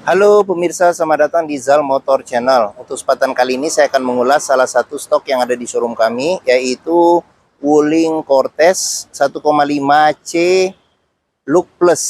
Halo pemirsa, selamat datang di Zal Motor Channel. Untuk kesempatan kali ini saya akan mengulas salah satu stok yang ada di showroom kami, yaitu Wuling Cortez 1,5C Look Plus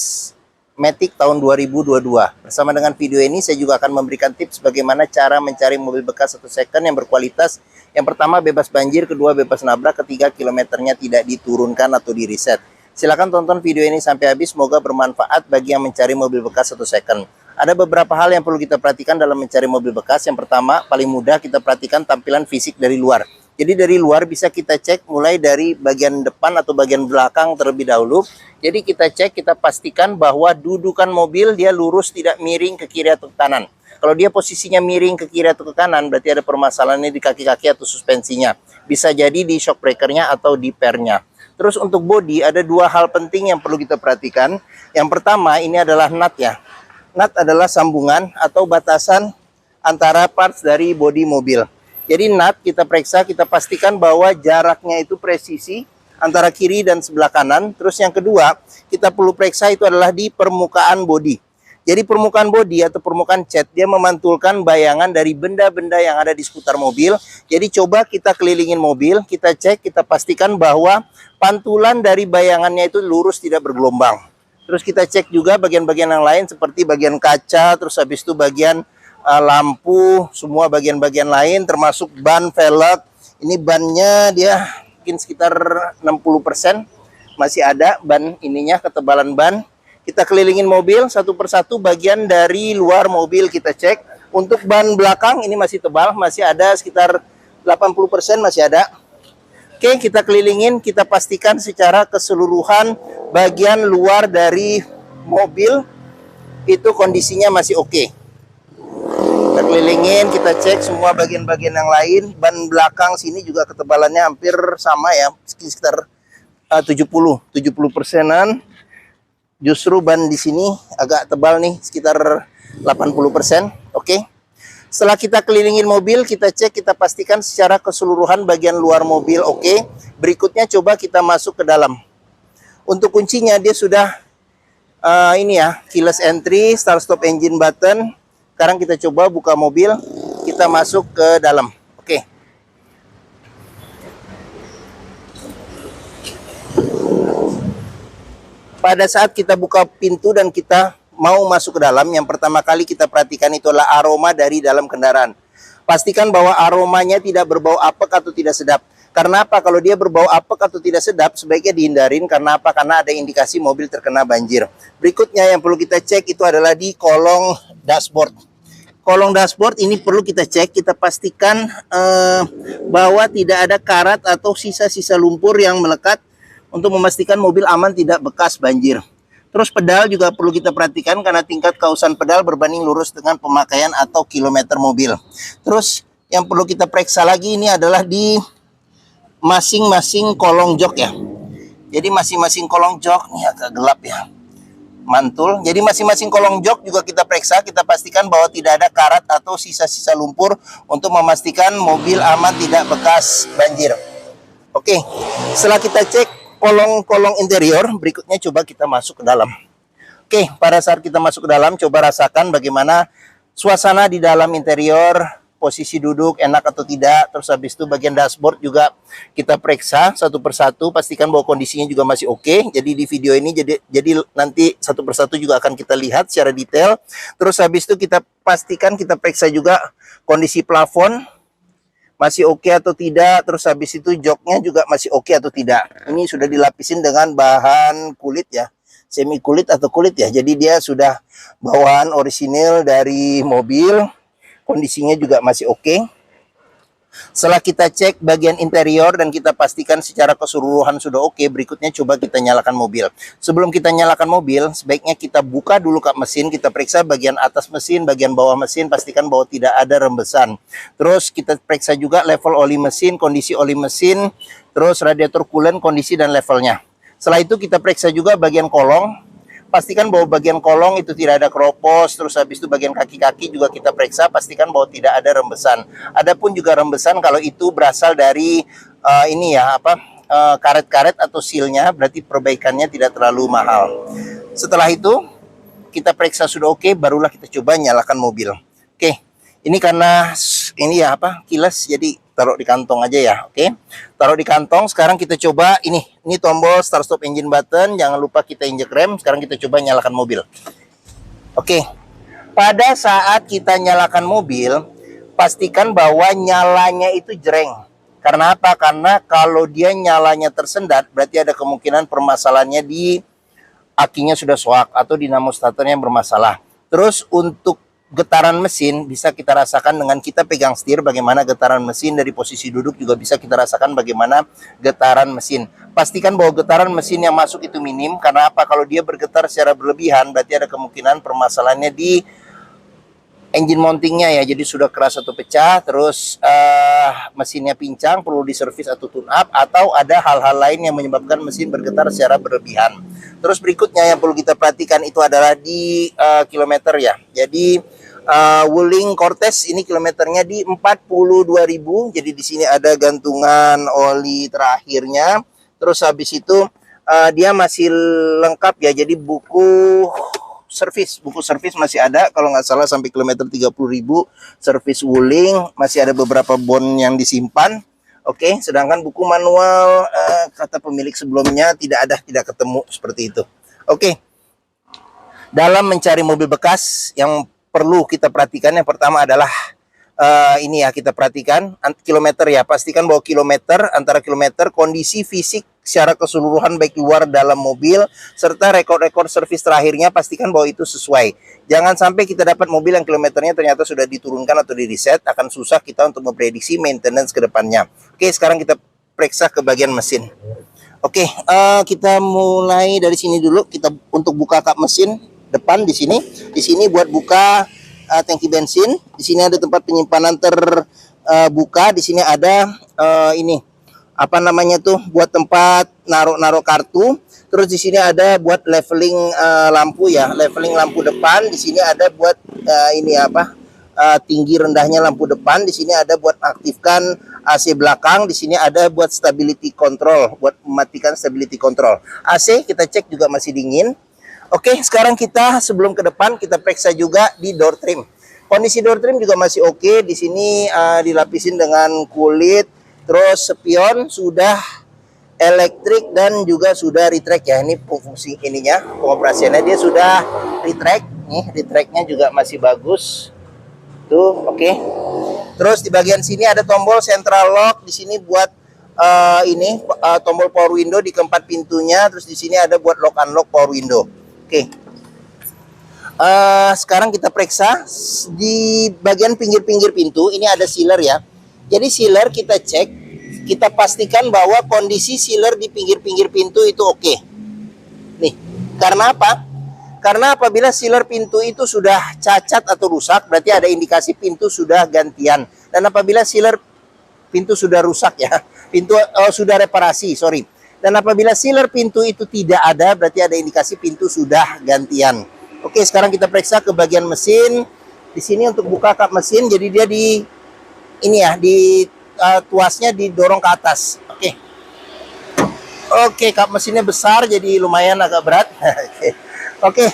Matic tahun 2022. Bersama dengan video ini saya juga akan memberikan tips bagaimana cara mencari mobil bekas satu second yang berkualitas. Yang pertama bebas banjir, kedua bebas nabrak, ketiga kilometernya tidak diturunkan atau di reset. Silahkan tonton video ini sampai habis, semoga bermanfaat bagi yang mencari mobil bekas satu second. Ada beberapa hal yang perlu kita perhatikan dalam mencari mobil bekas. Yang pertama, paling mudah kita perhatikan tampilan fisik dari luar. Jadi dari luar bisa kita cek mulai dari bagian depan atau bagian belakang terlebih dahulu. Jadi kita cek, kita pastikan bahwa dudukan mobil dia lurus, tidak miring ke kiri atau ke kanan. Kalau dia posisinya miring ke kiri atau ke kanan, berarti ada permasalahannya di kaki-kaki atau suspensinya. Bisa jadi di shock breakernya atau di pernya. Terus untuk bodi ada dua hal penting yang perlu kita perhatikan. Yang pertama ini adalah nut ya. Nut adalah sambungan atau batasan antara parts dari bodi mobil. Jadi nut kita periksa, kita pastikan bahwa jaraknya itu presisi antara kiri dan sebelah kanan. Terus yang kedua, kita perlu periksa itu adalah di permukaan bodi. Jadi permukaan bodi atau permukaan cat, dia memantulkan bayangan dari benda-benda yang ada di seputar mobil. Jadi coba kita kelilingin mobil, kita cek, kita pastikan bahwa pantulan dari bayangannya itu lurus, tidak bergelombang. Terus kita cek juga bagian-bagian yang lain seperti bagian kaca, terus habis itu bagian lampu, semua bagian-bagian lain termasuk ban, velg. Ini bannya dia mungkin sekitar 60% masih ada ban ininya, ketebalan ban. Kita kelilingin mobil satu persatu bagian dari luar mobil kita cek. Untuk ban belakang ini masih tebal, masih ada sekitar 80% masih ada. Oke, kita kelilingin, kita pastikan secara keseluruhan bagian luar dari mobil itu kondisinya masih oke. Kita kelilingin, kita cek semua bagian-bagian yang lain. Ban belakang sini juga ketebalannya hampir sama ya, sekitar 70%-an. Justru ban di sini agak tebal nih, sekitar 80%. Oke. Setelah kita kelilingin mobil, kita cek, kita pastikan secara keseluruhan bagian luar mobil oke. Berikutnya coba kita masuk ke dalam. Untuk kuncinya dia sudah ini ya, keyless entry, start stop engine button. Sekarang kita coba buka mobil, kita masuk ke dalam. Oke. Pada saat kita buka pintu dan kita mau masuk ke dalam, yang pertama kali kita perhatikan itu adalah aroma dari dalam kendaraan. Pastikan bahwa aromanya tidak berbau apek atau tidak sedap. Karena apa? Kalau dia berbau apek atau tidak sedap, sebaiknya dihindarin. Karena apa? Karena ada indikasi mobil terkena banjir. Berikutnya yang perlu kita cek itu adalah di kolong dashboard. Kolong dashboard ini perlu kita cek, kita pastikan bahwa tidak ada karat atau sisa-sisa lumpur yang melekat untuk memastikan mobil aman tidak bekas banjir. Terus pedal juga perlu kita perhatikan karena tingkat kausan pedal berbanding lurus dengan pemakaian atau kilometer mobil. Terus yang perlu kita periksa lagi ini adalah di masing-masing kolong jok ya. Jadi masing-masing kolong jok, ini agak gelap ya, mantul. Jadi masing-masing kolong jok juga kita periksa, kita pastikan bahwa tidak ada karat atau sisa-sisa lumpur untuk memastikan mobil aman tidak bekas banjir. Oke, setelah kita cek kolong-kolong interior, berikutnya coba kita masuk ke dalam. Oke, pada saat kita masuk ke dalam, coba rasakan bagaimana suasana di dalam interior, posisi duduk enak atau tidak. Terus habis itu bagian dashboard juga kita periksa satu persatu, pastikan bahwa kondisinya juga masih oke. Jadi di video ini jadi nanti satu persatu juga akan kita lihat secara detail. Terus habis itu kita pastikan, kita periksa juga kondisi plafon masih oke atau tidak. Terus habis itu joknya juga masih oke atau tidak. Ini sudah dilapisin dengan bahan kulit ya, semi kulit atau kulit ya. Jadi dia sudah bawaan orisinil dari mobil. Kondisinya juga masih oke. Setelah kita cek bagian interior dan kita pastikan secara keseluruhan sudah oke, berikutnya coba kita nyalakan mobil. Sebelum kita nyalakan mobil, sebaiknya kita buka dulu kap mesin, kita periksa bagian atas mesin, bagian bawah mesin, pastikan bahwa tidak ada rembesan. Terus kita periksa juga level oli mesin, kondisi oli mesin, terus radiator coolant, kondisi dan levelnya. Setelah itu kita periksa juga bagian kolong. Pastikan bahwa bagian kolong itu tidak ada keropos. Terus habis itu bagian kaki-kaki juga kita periksa, pastikan bahwa tidak ada rembesan. Adapun juga rembesan kalau itu berasal dari ini ya, karet-karet atau sealnya, berarti perbaikannya tidak terlalu mahal. Setelah itu kita periksa sudah oke, barulah kita coba nyalakan mobil. Oke, ini karena ini ya apa kilas, jadi taruh di kantong aja ya. Oke, taruh di kantong. Sekarang kita coba ini tombol start stop engine button. Jangan lupa kita injek rem. Sekarang kita coba nyalakan mobil. Oke, pada saat kita nyalakan mobil, pastikan bahwa nyalanya itu jreng. Karena apa? Karena kalau dia nyalanya tersendat, berarti ada kemungkinan permasalahannya di akinya sudah soak atau dinamo starternya bermasalah. Terus untuk getaran mesin bisa kita rasakan dengan kita pegang setir, bagaimana getaran mesin. Dari posisi duduk juga bisa kita rasakan bagaimana getaran mesin. Pastikan bahwa getaran mesin yang masuk itu minim. Karena apa? Kalau dia bergetar secara berlebihan, berarti ada kemungkinan permasalahannya di engine mountingnya ya, jadi sudah keras atau pecah. Terus mesinnya pincang, perlu diservis atau tune up, atau ada hal-hal lain yang menyebabkan mesin bergetar secara berlebihan. Terus berikutnya yang perlu kita perhatikan itu adalah di kilometer ya. Jadi Wuling Cortez ini kilometernya di 42.000. Jadi di sini ada gantungan oli terakhirnya. Terus habis itu dia masih lengkap ya. Jadi buku servis masih ada, kalau nggak salah sampai kilometer 30.000 servis Wuling. Masih ada beberapa bon yang disimpan. Oke, sedangkan buku manual kata pemilik sebelumnya tidak ketemu seperti itu. Oke, dalam mencari mobil bekas yang perlu kita perhatikan yang pertama adalah ini ya, kita perhatikan kilometer ya. Pastikan bahwa antara kilometer, kondisi fisik secara keseluruhan baik luar dalam mobil, serta rekor-rekor servis terakhirnya, pastikan bahwa itu sesuai. Jangan sampai kita dapat mobil yang kilometernya ternyata sudah diturunkan atau di reset, akan susah kita untuk memprediksi maintenance ke depannya. Oke, sekarang kita periksa ke bagian mesin. Oke, kita mulai dari sini dulu. Kita untuk buka kap mesin depan di sini. Di sini buat buka tangki bensin. Di sini ada tempat penyimpanan terbuka. Di sini ada ini apa namanya tuh, buat tempat naruh kartu. Terus di sini ada buat leveling lampu ya, leveling lampu depan. Di sini ada buat ini apa, tinggi rendahnya lampu depan. Di sini ada buat aktifkan AC belakang. Di sini ada buat stability control, buat mematikan stability control. AC kita cek juga masih dingin. Oke, sekarang kita sebelum ke depan kita periksa juga di door trim. Kondisi door trim juga masih oke. Di sini dilapisin dengan kulit. Terus spion sudah elektrik dan juga sudah retract ya. Ini fungsi ininya, pengoperasiannya dia sudah retract. Nih, retractnya juga masih bagus. Tuh, oke. Terus di bagian sini ada tombol central lock. Di sini buat ini tombol power window di keempat pintunya. Terus di sini ada buat lock unlock power window. Oke. Sekarang kita periksa di bagian pinggir-pinggir pintu. Ini ada sealer ya. Jadi sealer kita cek, kita pastikan bahwa kondisi sealer di pinggir-pinggir pintu itu oke. Nih, karena apa? Karena apabila sealer pintu itu sudah cacat atau rusak, berarti ada indikasi pintu sudah gantian. Dan apabila sealer pintu sudah rusak ya, pintu sudah reparasi, sorry. Dan apabila sealer pintu itu tidak ada, berarti ada indikasi pintu sudah gantian. Oke, sekarang kita periksa ke bagian mesin. Di sini untuk buka kap mesin, jadi dia di ini ya, di tuasnya didorong ke atas. Oke, kap mesinnya besar, jadi lumayan agak berat. Oke,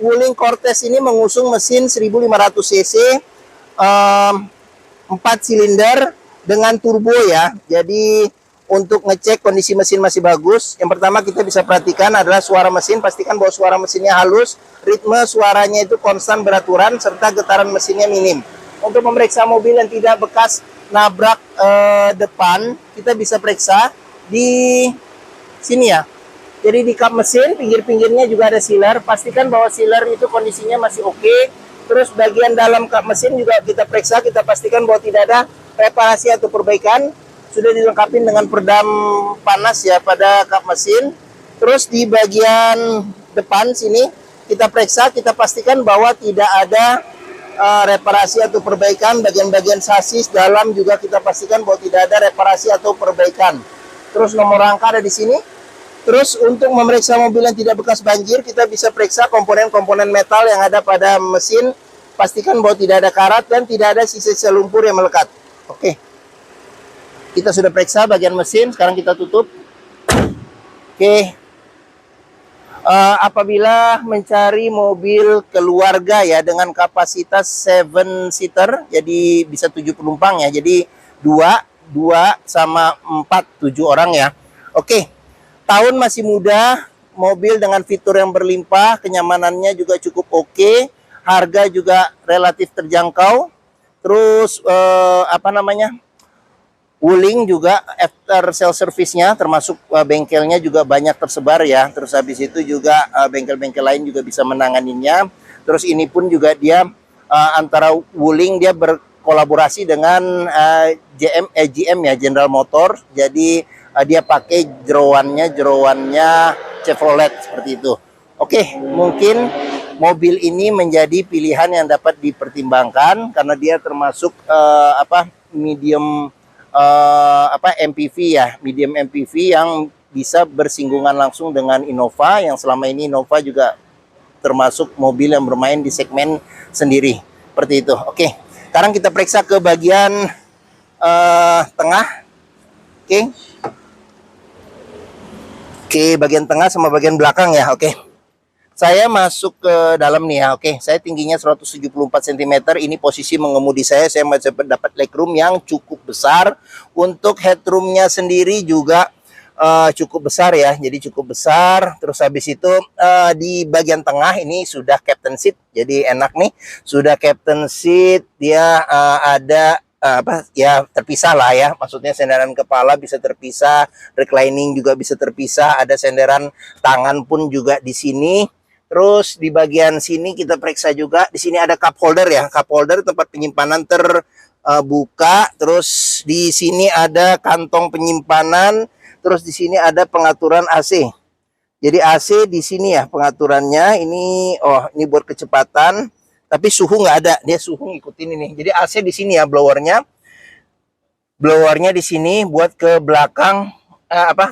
Wuling Cortez ini mengusung mesin 1500 cc, 4 silinder dengan turbo ya. Jadi untuk ngecek kondisi mesin masih bagus, yang pertama kita bisa perhatikan adalah suara mesin. Pastikan bahwa suara mesinnya halus, ritme suaranya itu konstan beraturan, serta getaran mesinnya minim. Untuk memeriksa mobil yang tidak bekas nabrak depan, kita bisa periksa di sini ya. Jadi di kap mesin, pinggir-pinggirnya juga ada sealer. Pastikan bahwa sealer itu kondisinya masih oke. Terus bagian dalam kap mesin juga kita periksa, kita pastikan bahwa tidak ada reparasi atau perbaikan. Sudah dilengkapi dengan peredam panas ya pada kap mesin. Terus di bagian depan sini kita periksa, kita pastikan bahwa tidak ada reparasi atau perbaikan. Bagian-bagian sasis dalam juga kita pastikan bahwa tidak ada reparasi atau perbaikan. Terus nomor rangka ada di sini. Terus untuk memeriksa mobil yang tidak bekas banjir, kita bisa periksa komponen-komponen metal yang ada pada mesin. Pastikan bahwa tidak ada karat dan tidak ada sisa-sisa lumpur yang melekat. Oke, kita sudah periksa bagian mesin. Sekarang kita tutup. Oke. Apabila mencari mobil keluarga ya dengan kapasitas 7 seater, jadi bisa 7 penumpang ya. Jadi 2 sama 4, 7 orang ya. Oke. Tahun masih muda, mobil dengan fitur yang berlimpah, kenyamanannya juga cukup oke, harga juga relatif terjangkau. Terus apa namanya? Wuling juga after sale service-nya termasuk bengkelnya juga banyak tersebar ya. Terus habis itu juga bengkel-bengkel lain juga bisa menanganinya. Terus ini pun juga dia antara Wuling dia berkolaborasi dengan GM ya, General Motor. Jadi dia pakai jeroannya Chevrolet seperti itu. Oke, mungkin mobil ini menjadi pilihan yang dapat dipertimbangkan karena dia termasuk medium MPV ya, medium MPV yang bisa bersinggungan langsung dengan Innova, yang selama ini Innova juga termasuk mobil yang bermain di segmen sendiri seperti itu. Oke, sekarang kita periksa ke bagian tengah. Oke, bagian tengah sama bagian belakang ya. Oke, saya masuk ke dalam nih ya. Oke, saya tingginya 174 cm. Ini posisi mengemudi saya masih dapat legroom yang cukup besar. Untuk headroomnya sendiri juga cukup besar ya. Jadi cukup besar. Terus habis itu di bagian tengah ini sudah captain seat. Jadi enak nih. Sudah captain seat. Dia ada terpisah lah ya. Maksudnya senderan kepala bisa terpisah. Reclining juga bisa terpisah. Ada senderan tangan pun juga di sini. Terus di bagian sini kita periksa juga, di sini ada cup holder ya, cup holder tempat penyimpanan terbuka. Terus di sini ada kantong penyimpanan. Terus di sini ada pengaturan AC. Jadi AC di sini ya pengaturannya. Ini buat kecepatan, tapi suhu nggak ada. Dia suhu ngikutin ini. Jadi AC di sini ya blowernya. Blowernya di sini buat ke belakang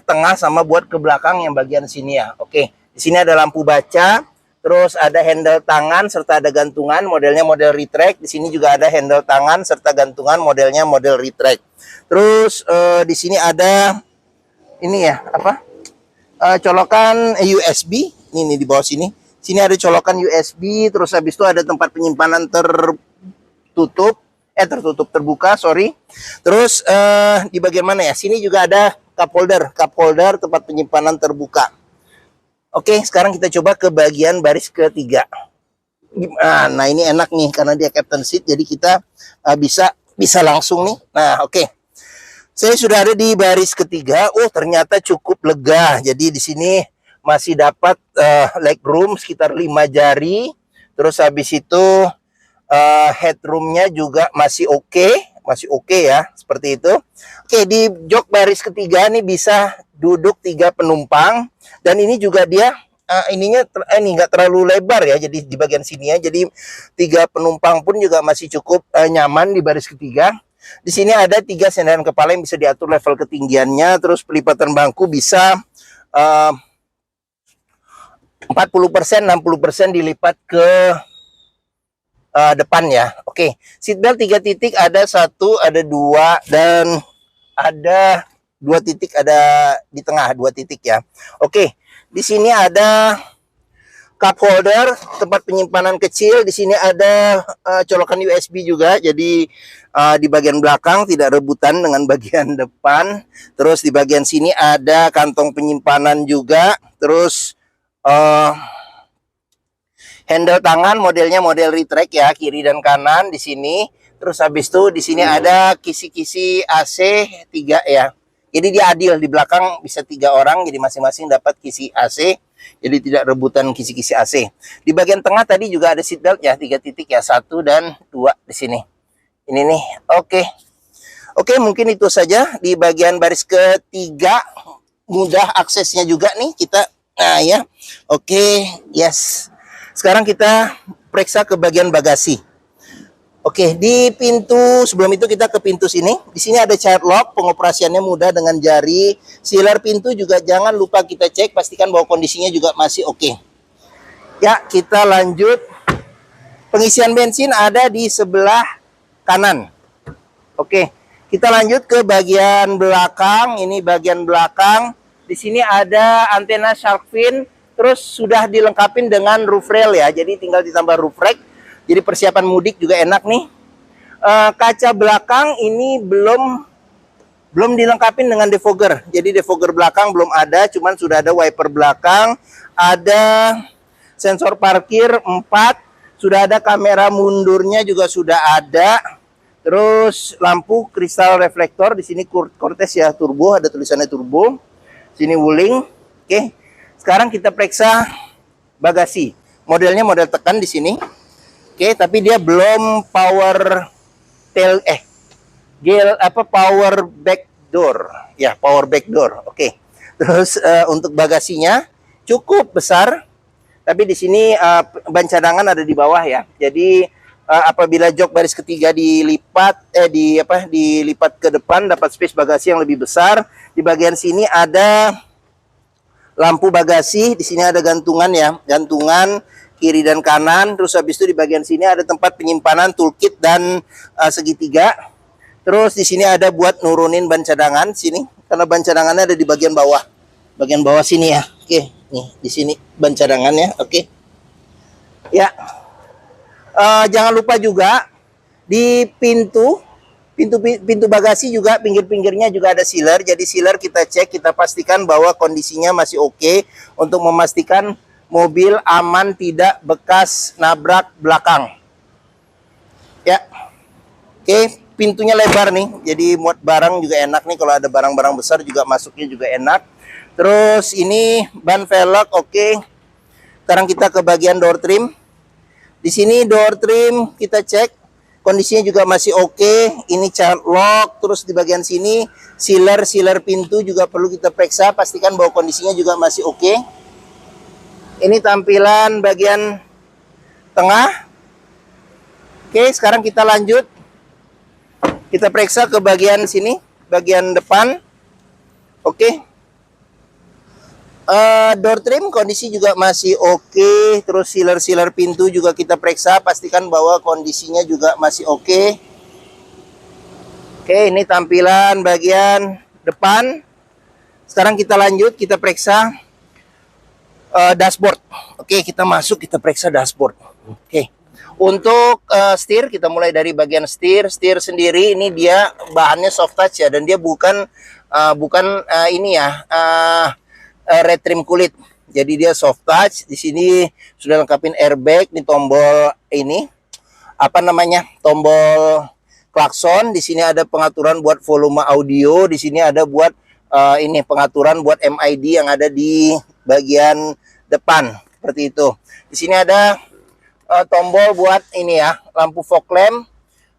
tengah sama buat ke belakang yang bagian sini ya. Oke. Di sini ada lampu baca, terus ada handle tangan serta ada gantungan, modelnya model retract. Di sini juga ada handle tangan serta gantungan, modelnya model retract. Terus di sini ada ini ya, colokan USB. Ini di bawah sini. Sini ada colokan USB, terus habis itu ada tempat penyimpanan terbuka, sorry. Terus di bagian mana ya? Sini juga ada cup holder tempat penyimpanan terbuka. Oke, sekarang kita coba ke bagian baris ketiga. Nah, ini enak nih karena dia captain seat, jadi kita bisa langsung nih. Nah, oke. Saya sudah ada di baris ketiga. Oh, ternyata cukup lega. Jadi di sini masih dapat legroom sekitar 5 jari. Terus habis itu headroomnya juga masih oke ya, seperti itu. Oke, di jok baris ketiga nih bisa duduk 3 penumpang. Dan ini juga dia ininya nggak terlalu lebar ya, jadi di bagian sini ya. Jadi 3 penumpang pun juga masih cukup nyaman di baris ketiga. Di sini ada 3 senderan kepala yang bisa diatur level ketinggiannya. Terus pelipatan bangku bisa 40%, 60% dilipat ke depan ya. Oke, seatbelt 3 titik, ada 1, ada 2, dan ada 2 titik, ada di tengah 2 titik ya. Oke, di sini ada cup holder, tempat penyimpanan kecil. Di sini ada colokan USB juga. Jadi di bagian belakang tidak rebutan dengan bagian depan. Terus di bagian sini ada kantong penyimpanan juga. Terus handle tangan modelnya model retract ya, kiri dan kanan di sini. Terus habis itu di sini ada kisi-kisi AC 3 ya. Jadi dia adil, di belakang bisa 3 orang, jadi masing-masing dapat kisi AC. Jadi tidak rebutan kisi-kisi AC. Di bagian tengah tadi juga ada seatbelt ya, 3 titik ya, 1 dan 2 di sini. Ini nih, oke. Oke, mungkin itu saja di bagian baris ketiga. Mudah aksesnya juga nih kita. Nah ya, oke, yes. Sekarang kita periksa ke bagian bagasi. Oke, di pintu sebelum itu kita ke pintu sini. Di sini ada child lock, pengoperasiannya mudah dengan jari. Sealer pintu juga jangan lupa kita cek, pastikan bahwa kondisinya juga masih oke. Ya, kita lanjut. Pengisian bensin ada di sebelah kanan. Oke, kita lanjut ke bagian belakang. Ini bagian belakang. Di sini ada antena shark fin Terus sudah dilengkapi dengan roof rail ya, jadi tinggal ditambah roof rack. Jadi persiapan mudik juga enak nih. Kaca belakang ini belum dilengkapi dengan defogger. Jadi defogger belakang belum ada, cuman sudah ada wiper belakang, ada sensor parkir 4, sudah ada kamera mundurnya juga sudah ada. Terus lampu kristal reflektor di sini Cortez ya, turbo, ada tulisannya turbo. Sini Wuling. Oke. Sekarang kita periksa bagasi. Modelnya model tekan di sini. Oke, tapi dia belum power power back door. Ya, power back door. Oke. Terus untuk bagasinya cukup besar. Tapi di sini ban cadangan ada di bawah ya. Jadi apabila jok baris ketiga dilipat dilipat ke depan, dapat space bagasi yang lebih besar. Di bagian sini ada lampu bagasi, di sini ada gantungan ya, gantungan kiri dan kanan. Terus habis itu di bagian sini ada tempat penyimpanan toolkit dan segitiga. Terus di sini ada buat nurunin ban cadangan sini, karena ban cadangannya ada di bagian bawah sini ya. Oke, nih di sini ban cadangannya. Oke, ya. Jangan lupa juga di pintu bagasi juga pinggir-pinggirnya juga ada sealer. Jadi sealer kita cek, kita pastikan bahwa kondisinya masih oke untuk memastikan mobil aman, tidak bekas nabrak belakang. Ya. Oke, pintunya lebar nih. Jadi muat barang juga enak nih, kalau ada barang-barang besar juga masuknya juga enak. Terus ini ban velg oke. Sekarang kita ke bagian door trim. Di sini door trim kita cek kondisinya juga masih oke. Ini child lock. Terus di bagian sini sealer pintu juga perlu kita periksa, pastikan bahwa kondisinya juga masih oke. Ini tampilan bagian tengah. Oke, sekarang kita lanjut. Kita periksa ke bagian sini, bagian depan. Oke. Door trim kondisi juga masih oke. Terus sealer pintu juga kita periksa, pastikan bahwa kondisinya juga masih oke. Oke, ini tampilan bagian depan. Sekarang kita lanjut, kita periksa dashboard. Oke, kita masuk, kita periksa dashboard. Oke, untuk setir, kita mulai dari bagian setir. Setir sendiri ini dia bahannya soft touch ya, dan dia bukan red trim kulit. Jadi dia soft touch. Di sini sudah lengkapin airbag, di tombol ini tombol klakson. Di sini ada pengaturan buat volume audio. Di sini ada buat pengaturan buat MID yang ada di bagian depan seperti itu. Di sini ada tombol buat ini ya, lampu fog lamp,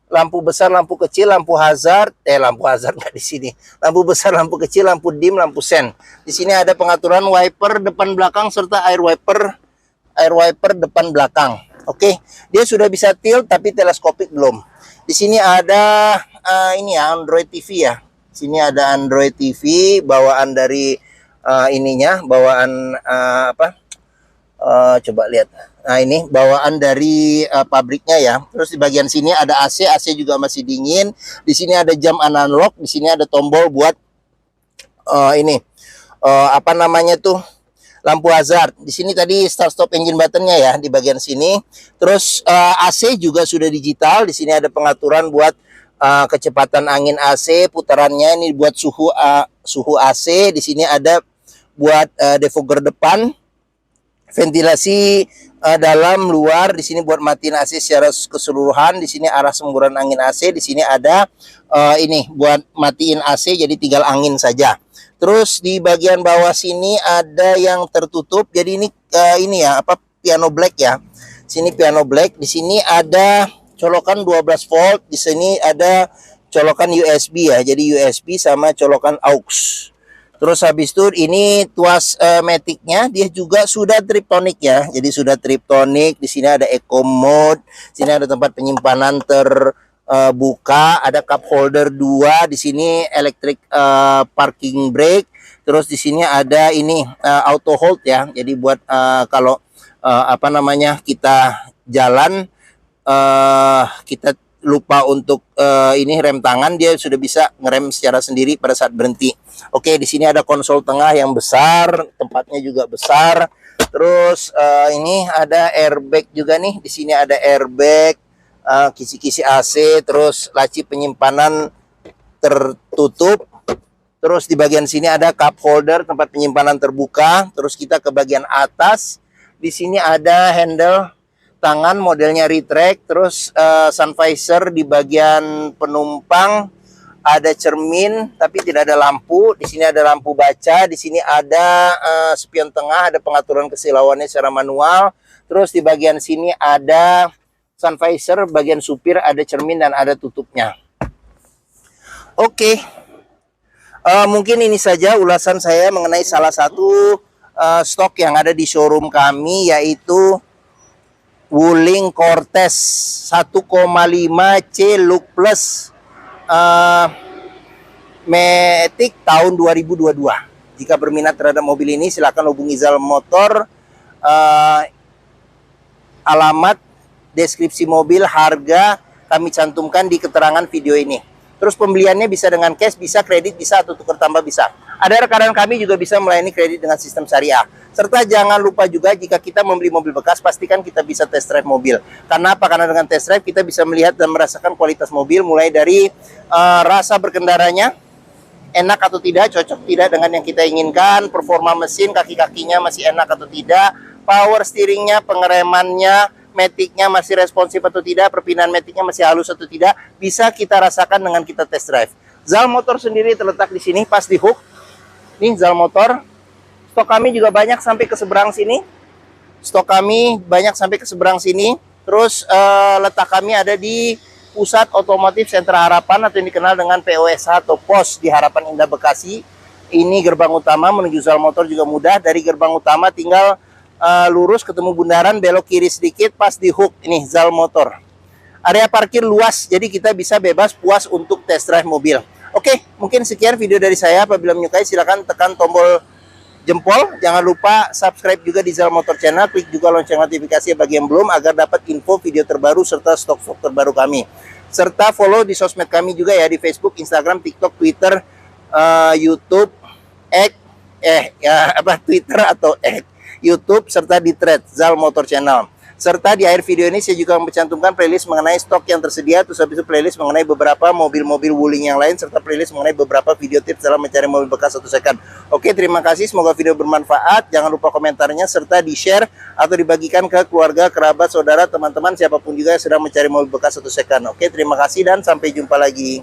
lampu besar, lampu kecil, lampu hazard nggak di sini. Lampu besar, lampu kecil, lampu dim, lampu sen. Di sini ada pengaturan wiper depan belakang serta air wiper depan belakang. Oke, dia sudah bisa tilt tapi teleskopik belum. Di sini ada Android TV ya. Di sini ada Android TV bawaan dari coba lihat. Nah, ini bawaan dari pabriknya ya. Terus di bagian sini ada AC juga masih dingin. Di sini ada jam analog, di sini ada tombol buat lampu hazard. Di sini tadi start stop engine buttonnya ya di bagian sini. Terus AC juga sudah digital. Di sini ada pengaturan buat kecepatan angin AC, putarannya ini buat suhu AC. Di sini ada buat defogger depan, ventilasi dalam luar. Di sini buat matiin AC secara keseluruhan. Di sini arah semburan angin AC. Di sini ada buat matiin AC, jadi tinggal angin saja. Terus di bagian bawah sini ada yang tertutup. Jadi ini piano black ya. Sini piano black. Di sini ada colokan 12 volt. Di sini ada colokan USB ya. Jadi USB sama colokan aux. Terus habis itu ini tuas maticnya dia juga sudah triptonic ya. Jadi sudah triptonic. Di sini ada eco mode. Di sini ada tempat penyimpanan terbuka, ada cup holder 2. Di sini electric parking brake. Terus di sini ada auto hold ya. Jadi buat kalau kita jalan kita lupa untuk rem tangan, dia sudah bisa ngerem secara sendiri pada saat berhenti. Oke, di sini ada konsol tengah yang besar, tempatnya juga besar. Terus ini ada airbag juga nih. Di sini ada airbag, kisi-kisi AC, terus laci penyimpanan tertutup. Terus di bagian sini ada cup holder, tempat penyimpanan terbuka. Terus kita ke bagian atas. Di sini ada handle tangan modelnya retract. Terus sun visor di bagian penumpang. Ada cermin tapi tidak ada lampu. Di sini ada lampu baca. Di sini ada spion tengah, ada pengaturan kesilauannya secara manual. Terus di bagian sini ada sun visor, bagian supir ada cermin dan ada tutupnya. Oke. Mungkin ini saja ulasan saya mengenai salah satu stok yang ada di showroom kami, yaitu Wuling Cortez 1,5 C Look Plus Matic tahun 2022. Jika berminat terhadap mobil ini, silakan hubungi Zal Motor. Alamat, deskripsi mobil, harga kami cantumkan di keterangan video ini. Terus pembeliannya bisa dengan cash, bisa kredit, bisa atau tukar tambah bisa. Ada rekan kami juga bisa melayani kredit dengan sistem syariah. Serta jangan lupa juga jika kita membeli mobil bekas, pastikan kita bisa test drive mobil. Karena apa? Karena dengan test drive kita bisa melihat dan merasakan kualitas mobil, mulai dari rasa berkendaranya, enak atau tidak, cocok tidak dengan yang kita inginkan, performa mesin, kaki-kakinya masih enak atau tidak, power steeringnya, pengeremannya, Matic-nya masih responsif atau tidak, perpindahan Matic-nya masih halus atau tidak, bisa kita rasakan dengan kita test drive. Zal Motor sendiri terletak di sini, pas di hook. Nih Zal Motor. Stok kami juga banyak sampai ke seberang sini. Stok kami banyak sampai ke seberang sini. Terus letak kami ada di Pusat Otomotif Sentra Harapan atau yang dikenal dengan POSH atau POS di Harapan Indah Bekasi. Ini gerbang utama, menuju Zal Motor juga mudah. Dari gerbang utama tinggal lurus ketemu bundaran, belok kiri sedikit pas di hook ini Zal Motor. Area parkir luas, jadi kita bisa bebas puas untuk test drive mobil. Oke, mungkin sekian video dari saya. Apabila menyukai silahkan tekan tombol jempol. Jangan lupa subscribe juga di Zal Motor Channel, klik juga lonceng notifikasi bagi yang belum agar dapat info video terbaru serta stok-stok terbaru kami. Serta follow di sosmed kami juga ya, di Facebook, Instagram, TikTok, Twitter, YouTube, Twitter atau YouTube, serta di thread Zal Motor Channel. Serta di akhir video ini saya juga mencantumkan playlist mengenai stok yang tersedia, terus habis itu playlist mengenai beberapa mobil-mobil Wuling yang lain, serta playlist mengenai beberapa video tips dalam mencari mobil bekas atau second. Oke, terima kasih, semoga video bermanfaat. Jangan lupa komentarnya serta di-share atau dibagikan ke keluarga, kerabat, saudara, teman-teman, siapapun juga yang sedang mencari mobil bekas atau second. Oke, terima kasih dan sampai jumpa lagi.